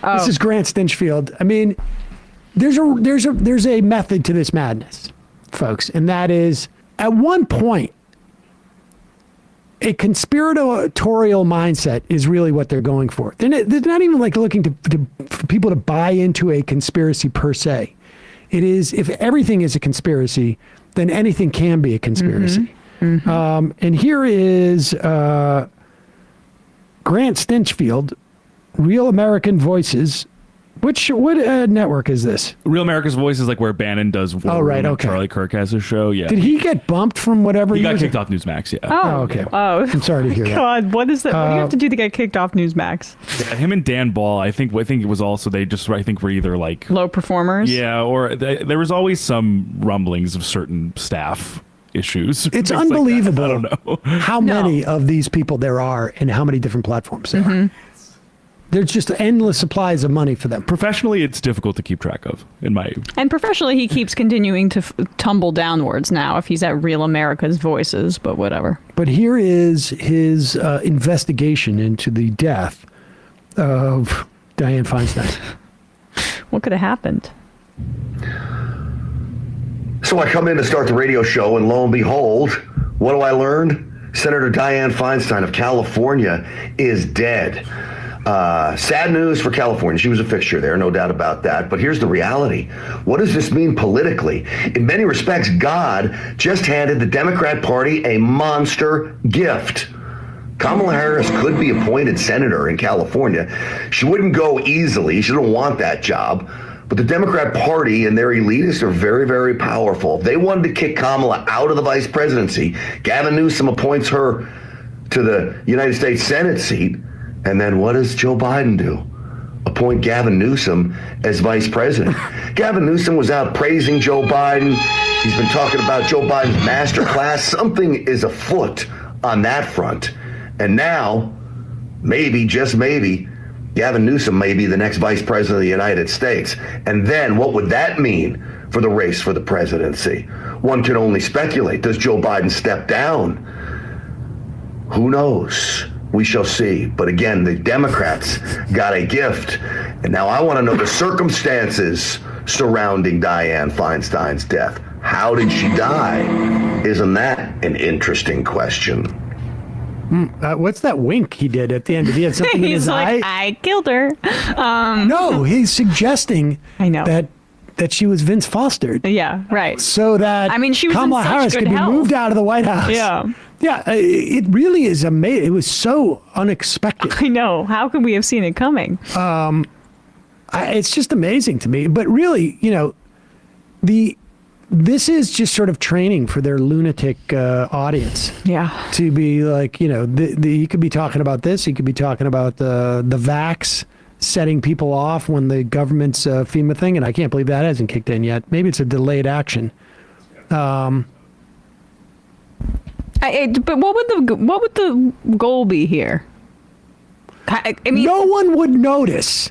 This is Grant Stinchfield. I mean, there's a method to this madness, folks, and that is at one point, a conspiratorial mindset is really what they're going for. They're not even like looking for people to buy into a conspiracy per se. It is, if everything is a conspiracy, then anything can be a conspiracy. And here is Grant Stinchfield, Real American Voices. What network is this? Real America's Voice is like where Bannon does. Charlie Kirk has a show. Yeah. Did he get bumped from whatever? He got kicked off Newsmax. Yeah. Oh, okay. Oh, I'm sorry to hear that. God, what is that? What do you have to do to get kicked off Newsmax? Yeah, him and Dan Ball. I think it was also they just were either like low performers. Yeah, or there was always some rumblings of certain staff issues. It's unbelievable. Like I don't know how many of these people there are and how many different platforms there are. There's just endless supplies of money for them. Professionally, it's difficult to keep track of, And professionally, he keeps continuing to tumble downwards now if he's at Real America's Voices, but whatever. But here is his investigation into the death of Dianne Feinstein. What could have happened? So I come in to start the radio show, and lo and behold, what do I learn? Senator Dianne Feinstein of California is dead. Sad news for California. She was a fixture there, no doubt about that. But here's the reality. What does this mean politically? In many respects, God just handed the Democrat Party a monster gift. Kamala Harris could be appointed senator in California. She wouldn't go easily. She don't want that job. But the Democrat Party and their elitists are very, very powerful. They wanted to kick Kamala out of the vice presidency. Gavin Newsom appoints her to the United States Senate seat. And then what does Joe Biden do? Appoint Gavin Newsom as vice president. Gavin Newsom was out praising Joe Biden. He's been talking about Joe Biden's master class. Something is afoot on that front. And now, maybe, just maybe, Gavin Newsom may be the next vice president of the United States. And then what would that mean for the race for the presidency? One can only speculate. Does Joe Biden step down? Who knows? We shall see. But again, the Democrats got a gift. And now I want to know the circumstances surrounding Dianne Feinstein's death. How did she die? Isn't that an interesting question? What's that wink he did at the end? Did he have something in his eye? I killed her. No, he's suggesting that she was Vince Fostered. Yeah, right. So that she was Kamala in such Harris good could be health. moved out of the White House. Yeah. Yeah, it really is amazing. It was so unexpected. I know. How could we have seen it coming? It's just amazing to me. But really, this is just sort of training for their lunatic audience. Yeah. To be like, you could be talking about this. You could be talking about the vax setting people off when the government's FEMA thing, and I can't believe that hasn't kicked in yet. Maybe it's a delayed action. But what would the goal be here? I mean, no one would notice.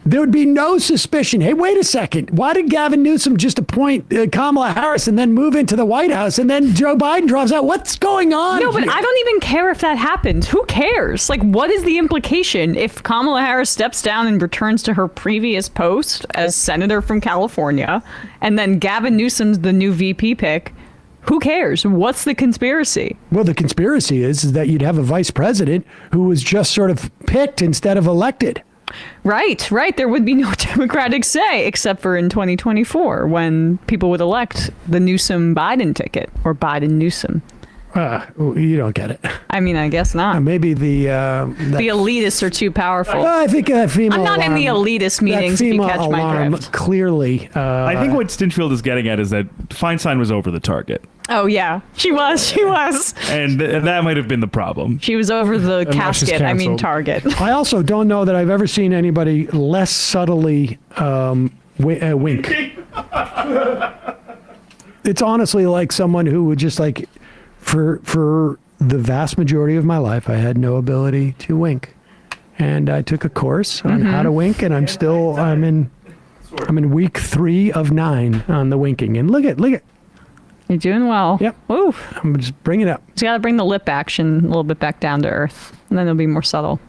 There would be no suspicion. Hey, wait a second. Why did Gavin Newsom just appoint Kamala Harris and then move into the White House and then Joe Biden drops out? What's going on? No, but I don't even care if that happens. Who cares? Like, what is the implication if Kamala Harris steps down and returns to her previous post as senator from California, and then Gavin Newsom's the new VP pick? Who cares? What's the conspiracy? Well, the conspiracy is that you'd have a vice president who was just sort of picked instead of elected. Right. There would be no Democratic say, except for in 2024, when people would elect the Newsom-Biden ticket, or Biden-Newsom. You don't get it. I mean, I guess not. Maybe the elitists are too powerful. I think that FEMA I'm not in the elitist meetings, if you catch my drift. Clearly. I think what Stinchfield is getting at is that Feinstein was over the target. Oh, yeah. She was. And that might have been the problem. She was over the casket, target. I also don't know that I've ever seen anybody less subtly wink. It's honestly like someone who would just like, for the vast majority of my life, I had no ability to wink. And I took a course on how to wink, and I'm in week 3 of 9 on the winking. And look at. You're doing well. Yep. Oof. I'm just bringing it up. You got to bring the lip action a little bit back down to earth, and then it'll be more subtle.